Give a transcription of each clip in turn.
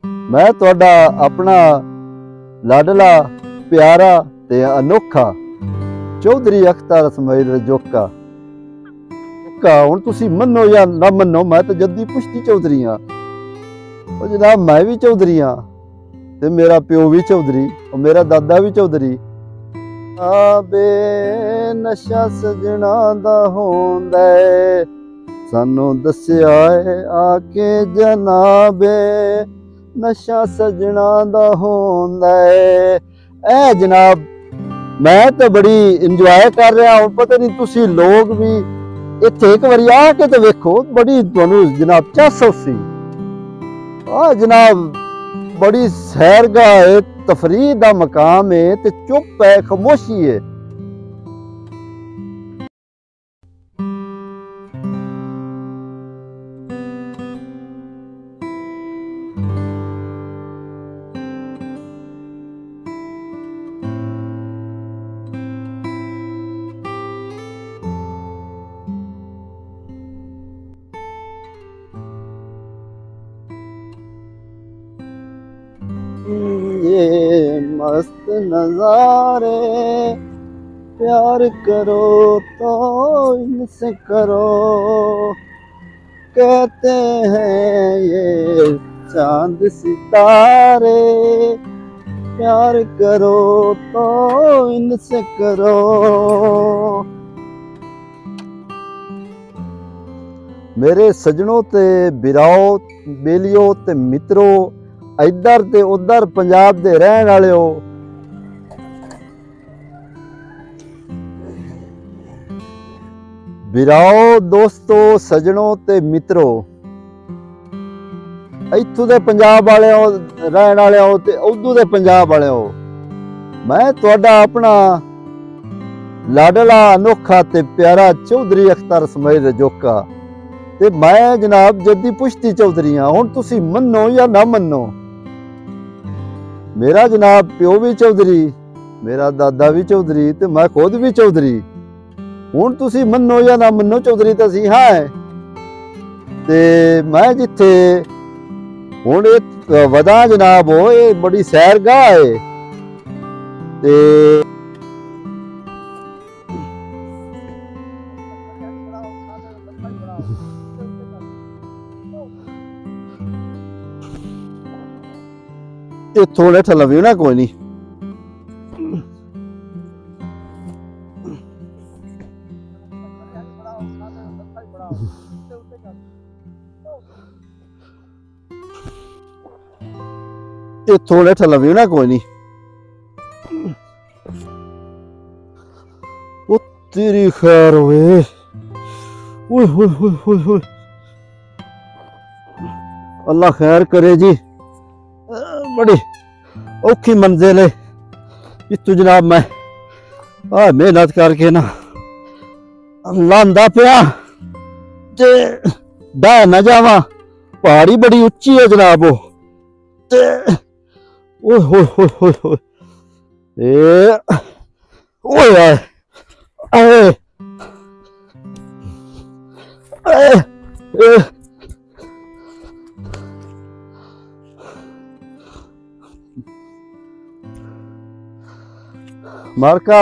मैं तुहाडा अपना लाडला प्यारा ते अनोखा चौधरी अख्तर इसमाइल रजोका हुण तुसीं मन्नो या ना मन्नो, मैं तो जद्दी पुश्ती चौधरी हाँ। जनाब मैं भी चौधरी हाँ ते मेरा प्यो भी चौधरी और मेरा दादा भी चौधरी। बे नशा सजना दा होंदा है, सानू दस्या है आके जनाबे नशा सजना दा होंदा है। ए जनाब मैं तो बड़ी इंजॉय कर रहा हूँ। पता नहीं तुसी लोग भी इत्थे एक बारी आके तो वेखो, बड़ी तुहानू जनाब चस होसी। जनाब बड़ी सैरगाह है, तफरीह दा मकाम है ते चुप है, खामोशी है। ये मस्त नजारे प्यार करो तो इनसे करो, कहते हैं ये चांद सितारे, प्यार करो तो इनसे करो। मेरे सजनों ते बिराओ बेलियो ते मित्रों, इधर ते उधर पंजाब दे रहन वाले हो, बिराओ दोस्तों सजनों ते मित्रों, इत्थों दे पंजाब वाले हो रहन वाले हो ते उधर दे पंजाब वाले हो। मैं तुहाडा अपना लाडला अनोखा ते प्यारा चौधरी अख्तर इसमाइल रजोका ते मैं जनाब जद्दी पुश्ती चौधरी हाँ। हुण तुसीं मन्नो या ना मन्नो, मेरा जनाब प्यो भी चौधरी, मेरा दादा भी चौधरी ते मैं खुद भी चौधरी। हुण तुसीं मन्नो या ना मन्नो, चौधरी तो असीं हां। ते मैं जिथे हुण वदा जनाब हो, ये बड़ी सैरगाह है ते थोड़े ठल भी ना कोई नहीं। थोड़े ठल भी ना कोई नहीं। वो तेरी खैर हुए, अल्लाह खैर करे जी। बड़ी औखी मंजिल है इतू जनाब, मैं मेहनत करके ना लांदा पिया ते डह ना जावा। पहाड़ी बड़ी उच्ची है जनाब, वो ते ओए होए होए होए होए ओए आए आए मारका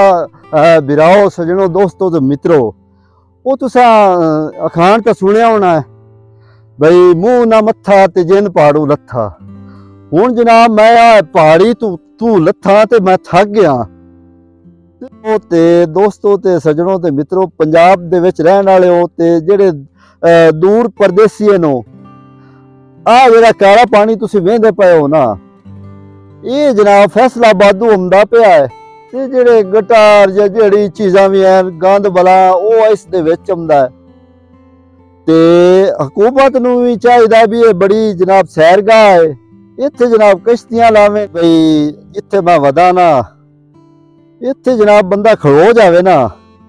बिराओ सजनों दोस्तों ते मित्रों, वो तुसा अखान तो सुनिया होना है भाई, मुंह ना मत्था ते जिन पहाड़ू लत्था। हुण जनाब मैं पहाड़ी तू लत्था ते मैं थक गया। ते दोस्तों ते सजनों ते मित्रों, पंजाब दे विच रहन वाले हो ते जेड़े दूर परदेसी नो, जेड़ा काला पानी तुसीं वेंदे पए हो ना, ये जनाब फैसलाबादों आउंदा पिया है। ते जेड़े गटार या जेड़ी चीज़ां भी हैं गंद बला, वो इस दे विच आउंदा है। ते हुकूमत नूं भी चाहिदा भी ये बड़ी जनाब सैरगाह है, इत्थे जनाब किश्तियां लावे। भाई जिथे मैं वदा ना, इत्थे जनाब बंदा खड़ो जावे ना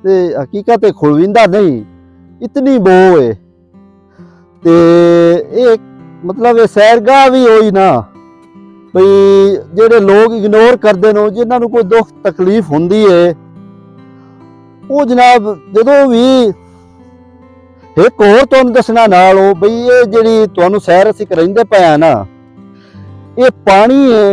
ते हकीकत खड़ोविंदा नहीं, इतनी बो है। ते एक मतलब ये सैरगाह भी होई ना भाई, जेड़े लोग इग्नोर करते हैं, जिन्होंने कोई दुख तकलीफ होंदी है, वो जनाब जदों भी एक होर तुहानूं दसना नाल हो बई ये जिहड़ी तुहानूं सैर असीं कराइंदे पए आ ना, ये पानी है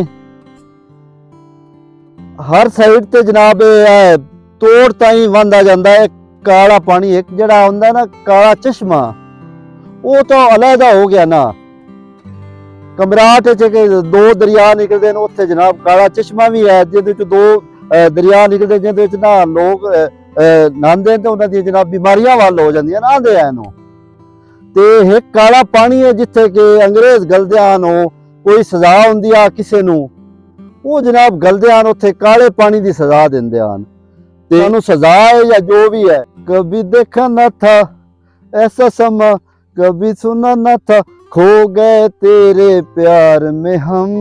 हर साइड ते जनाब है तोड़ ताई वंदा जांदा है। काला पानी एक जड़ा हुंदा ना काला चश्मा वो तो अलहदा हो गया ना। कमराट च दो दरिया निकलते हैं उत्थे जनाब काला चश्मा भी है जिहदे च दो दरिया निकलते जिहदे च ना लोग नहांदे ते उन्हां दी जनाब बीमारियां वल हो जांदियां ना आंदे हैं नो। ते एक काला पानी है जिथे कि अंग्रेज गलदे आन हो कोई सजा हुंदी आ किसे नूं वो जनाब गलदे आन उत्थे काले पानी दी सजा दिंदे आन ते उन्होंने सजा है या जो भी है। कभी देखा न था ऐसा समा कभी सुना न था खो गए तेरे प्यार में हम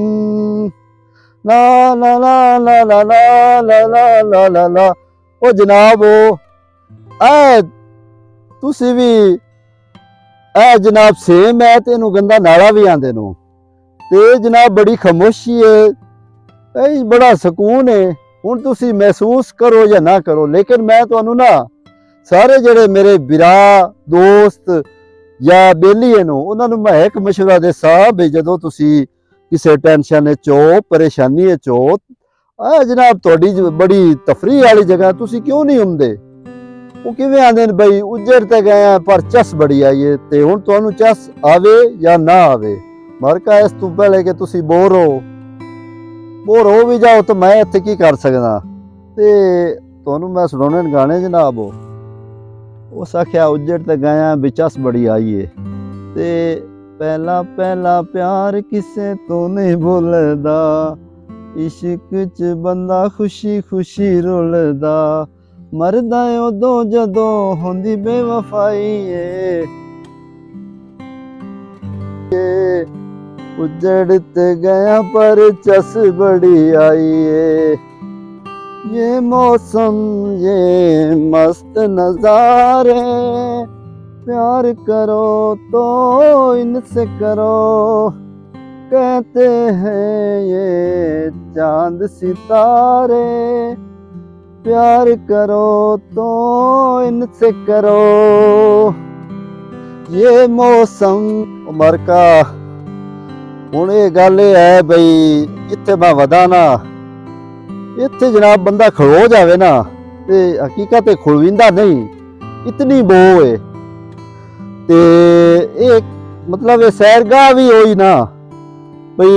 ला ला ला ला ला ला ला ला ला ला ला। ओ जनाब ऐ तुसी भी ऐ जनाब सेम है ते इनू गंदा नाला भी आंदे नो ते जनाब बड़ी खामोशी है ऐ बड़ा सुकून है। हुण तुसी महसूस करो या ना करो लेकिन मैं तुहानू ना सारे जेड़े मेरे बिरा दोस्त या बेली है नो उन्होंने मैं एक मशवरा देसा भी जदों तुसी किसी टेंशन चो परेशानी चो आ जनाब थोड़ी बड़ी तफरी वाली जगह तुसी क्यों नहीं हुंदे। वो किवें आंदे ने बई उजड़ ते गए पर चस बड़ी आई है ते हुण तुहानू चस आवे या ना आवे मरका इस तों पहले कि तुसी बोर हो भी जाओ तो मैं इत्थे की कर सकदा। ते तुहानू मैं सुनाने गाने जनाब उस आख्या उजड़ ते गया भी चस बड़ी आई है ते पहला पहला प्यार किसे तो नहीं भुलदा इश्क च बंदा खुशी खुशी रुलदा मरदा उदों जदों होंदी बेवफाई उजड़ ते गया पर चस बड़ी आई है। ये मौसम ये मस्त नजारे प्यार करो तो इनसे करो कहते हैं ये चांद सितारे प्यार करो तो इनसे करो। ये मौसम उमर का हुण ये गल है बई जिथे मैं वधा ना इत्थे जनाब बंदा खड़ो जावे ना ते हकीकत खड़ोविंदा नहीं इतनी बो है ते एक मतलब ये सैरगाह भी होई ना बई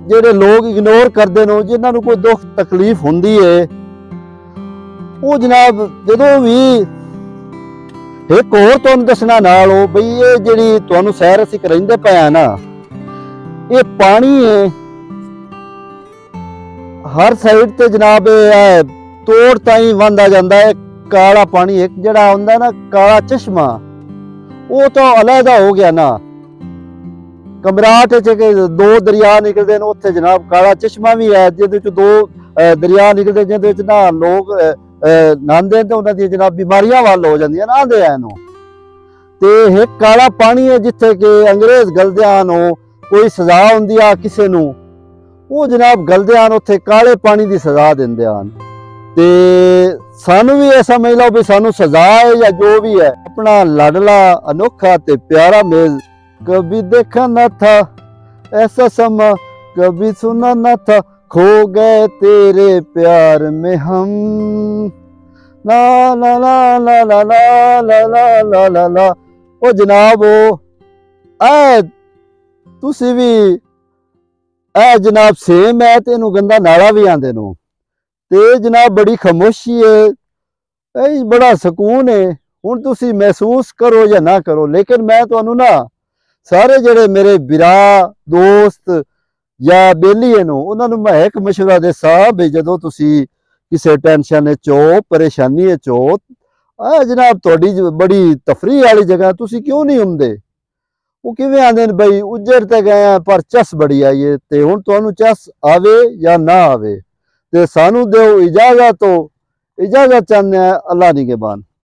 जेड़े लोग इग्नोर करते नो जिन्हां नूं कोई दुख तकलीफ हुंदी है वो जनाब जदों भी एक होर तुहानूं दसना नाल हो बई ये जिहड़ी तुहानूं सैर असीं करांदे पए आ ना ये पानी है हर साइड ते जनाब है तोड़ ताई वंदा जांदा है। काला पानी एक जड़ा हुंदा ना काला चश्मा वो तो अलहदा हो गया ना। कमराट च दो दरिया निकलते हैं उत्थे जनाब काला चश्मा भी है जिहदे च दो दरिया निकलते जिहदे च ना लोग नहांदे ते उन्हां दी जनाब बीमारियां वल हो जांदियां ना आंदे हैं नो। ते एक काला पानी है जिथे कि अंग्रेज गलदे आन हो कोई सजा हुंदी आ किसे नूं वो जनाब गलदे आन उत्थे काले पानी दी सजा दिंदे आन ते सानू भी ऐसा समझ लो भी सानू सजा है या जो भी है। अपना लाडला अनोखा ते प्यारा मेल कभी देखा न था ऐसा समा कभी सुना न था खो गए तेरे प्यार में हम ला ला ला ला ला ला ला ला ला ला ला। ओ जनाब ऐ तुसी भी ऐ जनाब सेम है ते इनू गंदा नाला भी आंदे नो ते जनाब बड़ी खामोशी है ऐ बड़ा सुकून है। हुण तुसी महसूस करो या ना करो लेकिन मैं तुहानू ना सारे जेड़े मेरे बिरा दोस्त या बेली है नो उन्होंने मैं एक मशवरा देसा भी जदों तुसी किसी टेंशन चो परेशानी चो आ जनाब थोड़ी बड़ी तफरी वाली जगह तुसी क्यों नहीं हुंदे। वो किवें आंदे ने बई उजड़ ते गए पर चस बड़ी आई है ते हुण तुहानू चस आवे या ना आवे ते सानू देओ इजाजत चाहते हैं। अल्लाह निगहबान।